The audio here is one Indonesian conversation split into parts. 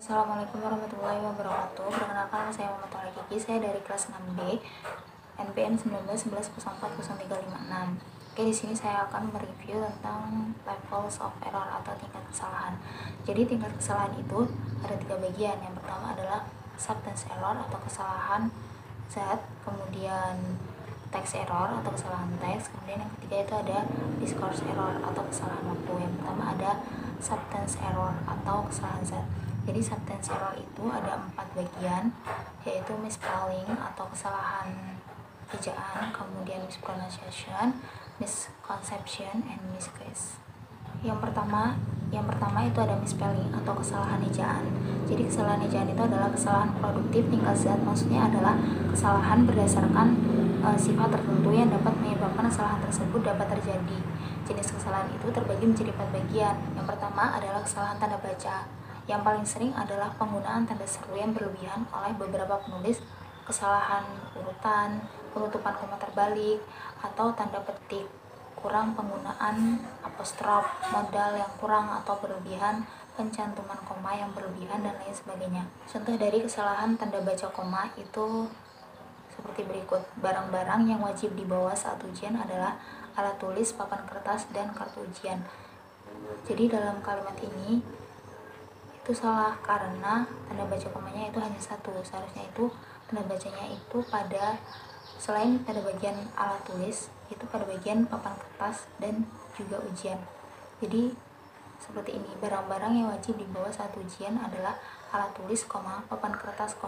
Assalamualaikum warahmatullahi wabarakatuh. Perkenalkan, nama saya Muhammad Kiki. Saya dari kelas 6D, NPM 1911103036. Oke, di sini saya akan mereview tentang levels of error atau tingkat kesalahan. Jadi tingkat kesalahan itu ada 3 bagian. Yang pertama adalah substance error atau kesalahan zat, kemudian text error atau kesalahan teks, kemudian yang ketiga itu ada discourse error atau kesalahan waktu. Yang pertama ada substance error atau kesalahan zat. Jadi substance error itu ada 4 bagian, yaitu misspelling atau kesalahan ejaan, kemudian mispronunciation, misconception, and miscase. Yang pertama itu ada misspelling atau kesalahan ejaan. Jadi kesalahan ejaan itu adalah kesalahan produktif tingkat zat, maksudnya adalah kesalahan berdasarkan sifat tertentu yang dapat menyebabkan kesalahan tersebut dapat terjadi. Jenis kesalahan itu terbagi menjadi 4 bagian. Yang pertama adalah kesalahan tanda baca. Yang paling sering adalah penggunaan tanda seru yang berlebihan oleh beberapa penulis, kesalahan urutan, penutupan koma terbalik, atau tanda petik kurang, penggunaan apostrof, modal yang kurang atau berlebihan, pencantuman koma yang berlebihan, dan lain sebagainya. Contoh dari kesalahan tanda baca koma itu seperti berikut. Barang-barang yang wajib dibawa saat ujian adalah alat tulis, papan kertas, dan kartu ujian. Jadi dalam kalimat ini itu salah karena tanda baca komanya itu hanya satu. Seharusnya itu tanda bacanya itu pada selain pada bagian alat tulis, itu pada bagian papan kertas dan juga ujian. Jadi seperti ini, barang-barang yang wajib dibawa saat ujian adalah alat tulis, papan kertas,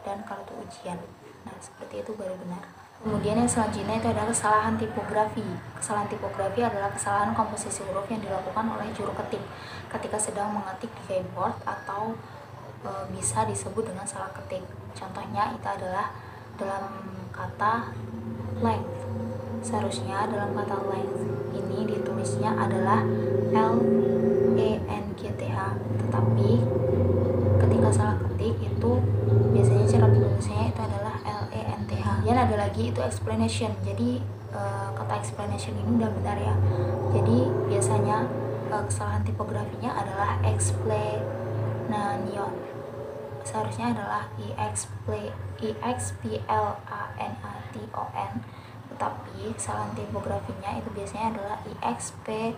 dan kartu ujian. Nah, seperti itu baru benar. Kemudian yang selanjutnya itu adalah kesalahan tipografi. Kesalahan tipografi adalah kesalahan komposisi huruf yang dilakukan oleh juru ketik ketika sedang mengetik di keyboard atau bisa disebut dengan salah ketik. Contohnya itu adalah dalam kata length. Seharusnya dalam kata length ini ditulisnya adalah LENGTH, tetapi ketika salah ketik itu biasanya cara penulisannya itu adalah LENTH. Dan ada lagi itu explanation. Jadi kata explanation ini udah benar ya. Jadi biasanya kesalahan tipografinya adalah explanation. Seharusnya adalah EXPLANATION, tetapi kesalahan tipografinya itu biasanya adalah EXPLANANION,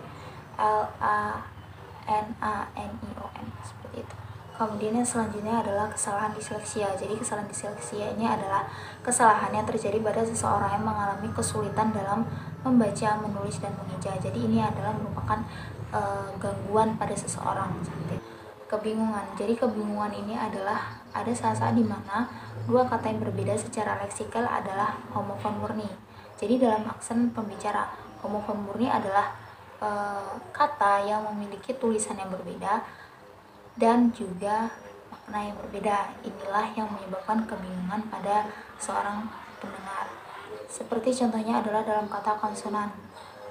seperti itu. Kemudian yang selanjutnya adalah kesalahan disleksia. Jadi kesalahan disleksia ini adalah kesalahan yang terjadi pada seseorang yang mengalami kesulitan dalam membaca, menulis, dan mengeja. Jadi ini adalah merupakan gangguan pada seseorang. Kebingungan. Jadi kebingungan ini adalah ada saat-saat di mana dua kata yang berbeda secara leksikal adalah homofon murni. Jadi dalam aksen pembicara, homofon murni adalah kata yang memiliki tulisan yang berbeda dan juga makna yang berbeda. Inilah yang menyebabkan kebingungan pada seorang pendengar. Seperti contohnya adalah dalam kata konsonan.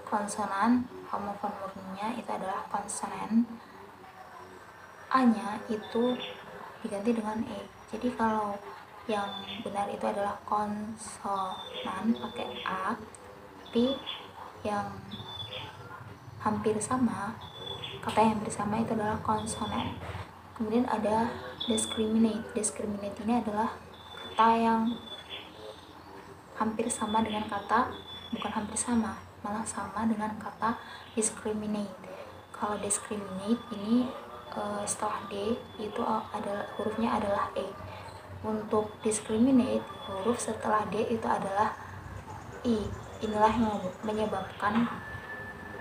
Konsonan, homofon murninya itu adalah konsonan. A-nya itu diganti dengan E. Jadi kalau yang benar itu adalah konsonan pakai A, tapi yang hampir sama, kata yang hampir sama itu adalah konsonan. Kemudian ada discriminate. Discriminate ini adalah kata yang hampir sama dengan kata, bukan hampir sama, malah sama dengan kata discriminate. Kalau discriminate ini setelah D itu adalah hurufnya adalah E. Untuk discriminate, huruf setelah D itu adalah I. Inilah yang menyebabkan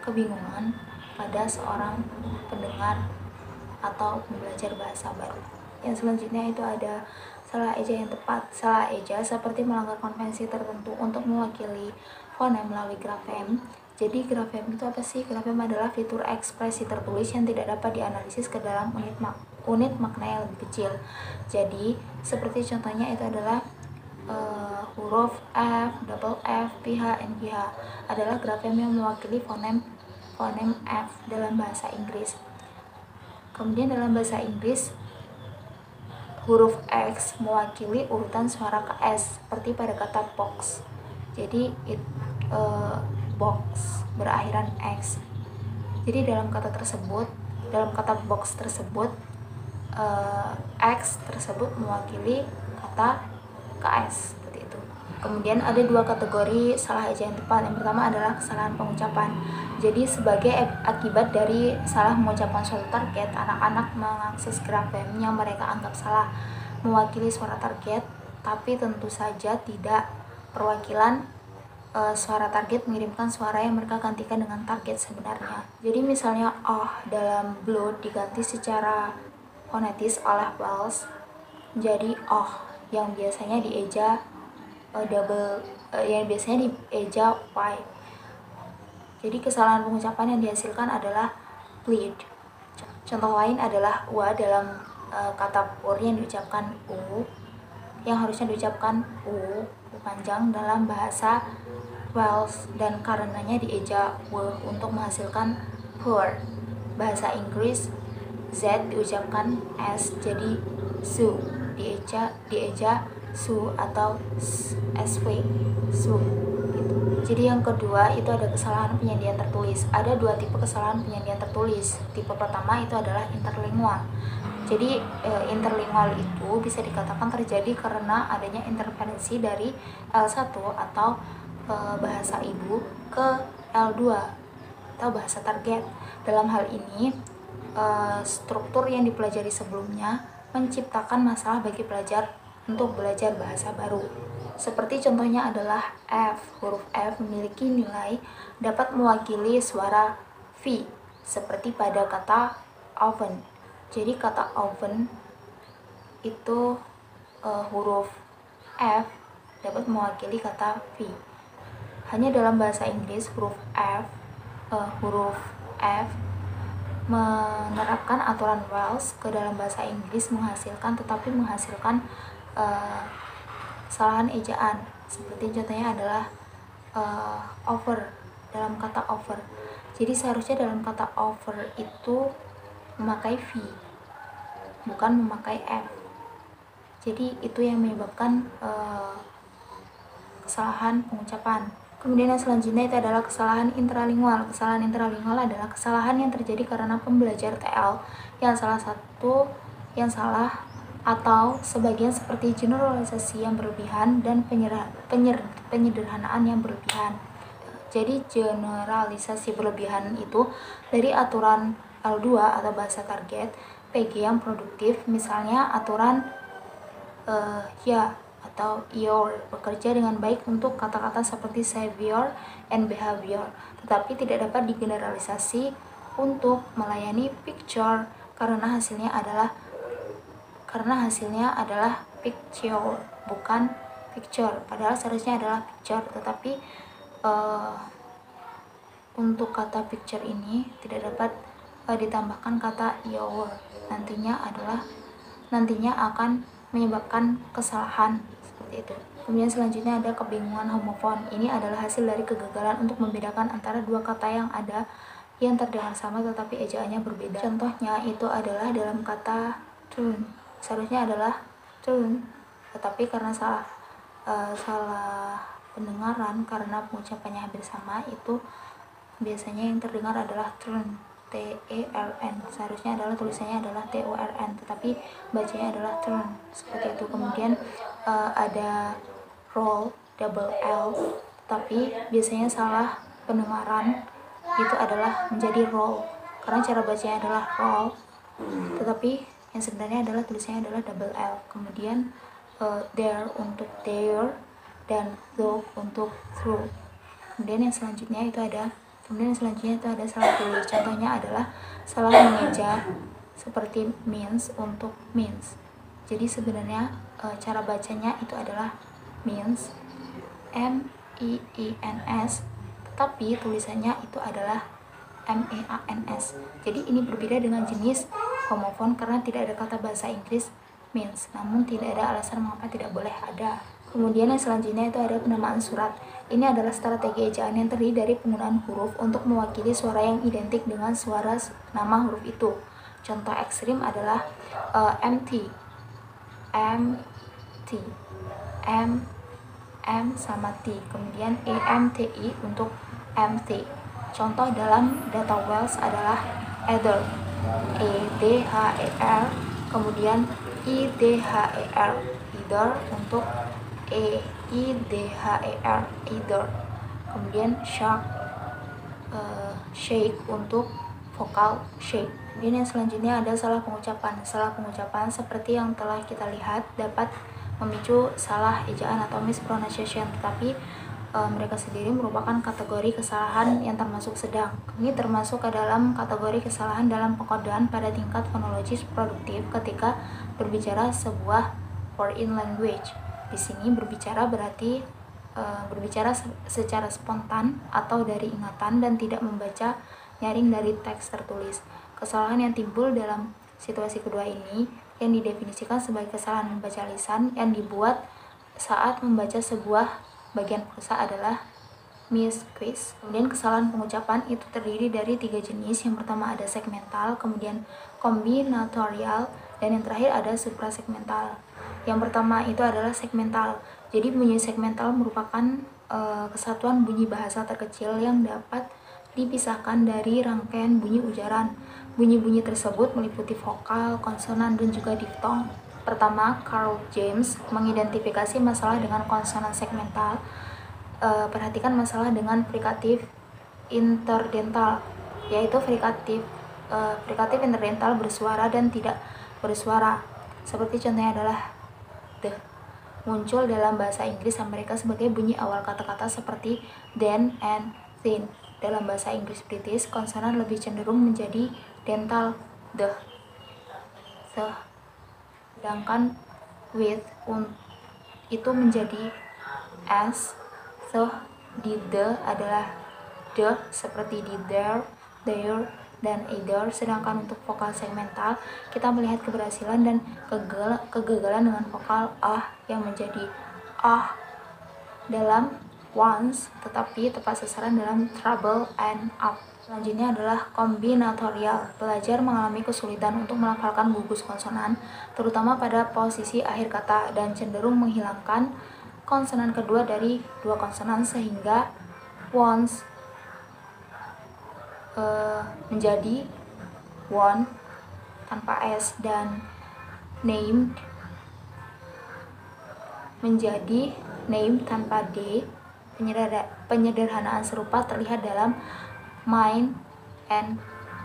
kebingungan pada seorang pendengar atau belajar bahasa baru. Yang selanjutnya itu ada salah eja yang tepat. Salah eja seperti melanggar konvensi tertentu untuk mewakili fonem melalui grafem. Jadi grafem itu apa sih? Grafem adalah fitur ekspresi tertulis yang tidak dapat dianalisis ke dalam unit makna yang lebih kecil. Jadi seperti contohnya itu adalah huruf F, double F, PH, NGH adalah grafem yang mewakili fonem F dalam bahasa Inggris. Kemudian dalam bahasa Inggris huruf X mewakili urutan suara ke S, seperti pada kata box. Jadi box berakhiran X. Jadi dalam kata box tersebut X tersebut mewakili kata KS, seperti itu. Kemudian ada dua kategori salah eja yang tepat. Yang pertama adalah kesalahan pengucapan. Jadi sebagai akibat dari salah mengucapkan suatu target, anak-anak mengakses grafem yang mereka anggap salah mewakili suara target, tapi tentu saja tidak perwakilan suara target mengirimkan suara yang mereka gantikan dengan target sebenarnya. Jadi misalnya dalam blood diganti secara fonetis oleh Wells menjadi yang biasanya dieja yang biasanya dieja Y. Jadi kesalahan pengucapan yang dihasilkan adalah bleed. Contoh lain adalah wa dalam kata pur yang diucapkan u, yang harusnya diucapkan u panjang dalam bahasa Wales, dan karenanya dieja w untuk menghasilkan poor. Bahasa Inggris Z diucapkan S jadi su, dieja su atau sw, su gitu. Jadi yang kedua itu ada kesalahan penyandian tertulis. Ada dua tipe kesalahan penyandian tertulis. Tipe pertama itu adalah interlingual. Jadi interlingual itu bisa dikatakan terjadi karena adanya interferensi dari L1 atau bahasa ibu ke L2 atau bahasa target. Dalam hal ini struktur yang dipelajari sebelumnya menciptakan masalah bagi pelajar untuk belajar bahasa baru. Seperti contohnya adalah F. Huruf F memiliki nilai dapat mewakili suara V, seperti pada kata oven. Jadi kata oven itu huruf F dapat mewakili kata V. Hanya dalam bahasa Inggris huruf F menerapkan aturan Wells ke dalam bahasa Inggris tetapi menghasilkan kesalahan ejaan. Seperti contohnya adalah over dalam kata over. Jadi seharusnya dalam kata over itu memakai V, bukan memakai F. Jadi itu yang menyebabkan kesalahan pengucapan. Kemudian yang selanjutnya itu adalah kesalahan intralingual. Kesalahan intralingual adalah kesalahan yang terjadi karena pembelajar TL yang salah atau sebagian seperti generalisasi yang berlebihan dan penyederhanaan yang berlebihan. Jadi generalisasi berlebihan itu dari aturan L2 atau bahasa target, PG yang produktif, misalnya aturan ya atau your bekerja dengan baik untuk kata-kata seperti savior and behavior, tetapi tidak dapat digeneralisasi untuk melayani picture karena hasilnya adalah picture bukan picture, padahal seharusnya adalah picture, tetapi untuk kata picture ini tidak dapat ditambahkan kata your, nantinya akan menyebabkan kesalahan seperti itu. Kemudian selanjutnya ada kebingungan homofon. Ini adalah hasil dari kegagalan untuk membedakan antara dua kata yang yang terdengar sama tetapi ejaannya berbeda. Contohnya itu adalah dalam kata tune, seharusnya adalah tune, tetapi karena salah pendengaran karena pengucapannya hampir sama, itu biasanya yang terdengar adalah turn, T-E-R-N, seharusnya adalah tulisannya adalah T-O-R-N, tetapi bacanya adalah turn, seperti itu. Kemudian ada roll, double L, tapi biasanya salah pendengaran itu adalah menjadi roll karena cara bacanya adalah roll, tetapi yang sebenarnya adalah tulisannya adalah double L. Kemudian there untuk there dan though untuk through. Kemudian yang selanjutnya itu ada salah tulis. Contohnya adalah salah mengeja seperti means untuk means. Jadi sebenarnya cara bacanya itu adalah means, M-I-I-N-S, tetapi tulisannya itu adalah M-E-A-N-S. Jadi ini berbeda dengan jenis homofon karena tidak ada kata bahasa Inggris means, namun tidak ada alasan mengapa tidak boleh ada. Kemudian yang selanjutnya itu ada penamaan surat. Ini adalah strategi ejaan yang terdiri dari penggunaan huruf untuk mewakili suara yang identik dengan suara nama huruf itu. Contoh ekstrim adalah MT, M sama T, kemudian EMTI untuk MT. Contoh dalam data Wells adalah either, EDHER, Kemudian idher, either untuk idher, either. Kemudian shake untuk vokal shake. Kemudian yang selanjutnya ada salah pengucapan. Salah pengucapan seperti yang telah kita lihat dapat memicu salah ejaan atau mispronunciation, tetapi mereka sendiri merupakan kategori kesalahan yang termasuk sedang. Ini termasuk ke dalam kategori kesalahan dalam pengkodaan pada tingkat fonologis produktif ketika berbicara sebuah foreign language. Di sini berbicara berarti berbicara secara spontan atau dari ingatan dan tidak membaca nyaring dari teks tertulis. Kesalahan yang timbul dalam situasi kedua ini yang didefinisikan sebagai kesalahan membaca lisan yang dibuat saat membaca sebuah bagian prosa adalah misquote. Kemudian kesalahan pengucapan itu terdiri dari 3 jenis. Yang pertama ada segmental, kemudian kombinatorial, dan yang terakhir ada suprasegmental. Yang pertama itu adalah segmental. Jadi bunyi segmental merupakan kesatuan bunyi bahasa terkecil yang dapat dipisahkan dari rangkaian bunyi ujaran. Bunyi-bunyi tersebut meliputi vokal, konsonan, dan juga diftong. Pertama, Carl James mengidentifikasi masalah dengan konsonan segmental. Perhatikan masalah dengan frikatif interdental, yaitu frikatif interdental bersuara dan tidak bersuara. Seperti contohnya adalah the. Muncul dalam bahasa Inggris Amerika sebagai bunyi awal kata-kata seperti then and thin. Dalam bahasa Inggris British, konsonan lebih cenderung menjadi dental, the. Sedangkan with itu menjadi s. Di the adalah the seperti di there, dan either. Sedangkan untuk vokal segmental kita melihat keberhasilan dan kegagalan dengan vokal yang menjadi dalam once, tetapi tepat sasaran dalam trouble and up. Selanjutnya adalah kombinatorial. Pelajar mengalami kesulitan untuk melafalkan gugus konsonan, terutama pada posisi akhir kata, dan cenderung menghilangkan konsonan kedua dari 2 konsonan sehingga once menjadi one tanpa s dan named menjadi name tanpa d. Penyederhanaan serupa terlihat dalam mine and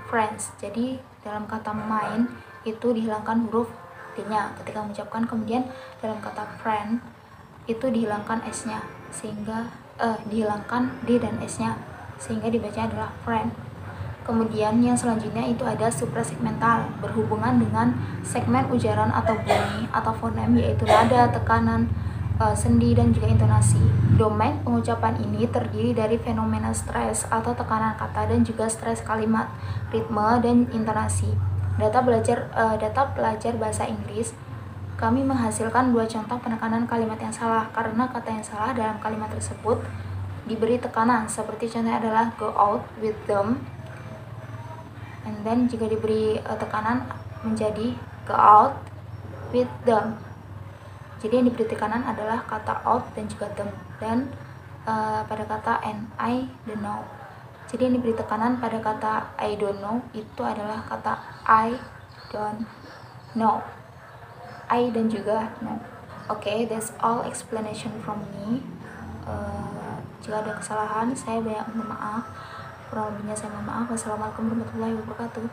friends. Jadi dalam kata mine itu dihilangkan huruf d-nya ketika mengucapkan, kemudian dalam kata friend itu dihilangkan s-nya sehingga dihilangkan d dan s-nya sehingga dibaca adalah friend. Kemudian yang selanjutnya itu ada suprasegmental, berhubungan dengan segmen ujaran atau bunyi atau fonem, yaitu nada, tekanan, sendi, dan juga intonasi. Domain pengucapan ini terdiri dari fenomena stres atau tekanan kata dan juga stres kalimat, ritme, dan intonasi. Data pelajar bahasa Inggris, kami menghasilkan 2 contoh penekanan kalimat yang salah karena kata yang salah dalam kalimat tersebut diberi tekanan, seperti contohnya adalah go out with them, and then jika diberi tekanan menjadi go out with them. Jadi yang diberi tekanan adalah kata out dan juga them, dan pada kata and I don't know. Jadi yang diberi tekanan pada kata I don't know itu adalah kata I don't know, I dan juga no. Okay, that's all explanation from me. Jika ada kesalahan saya banyak mohon maaf, kurang lebihnya saya mohon maaf. Wassalamualaikum warahmatullahi wabarakatuh.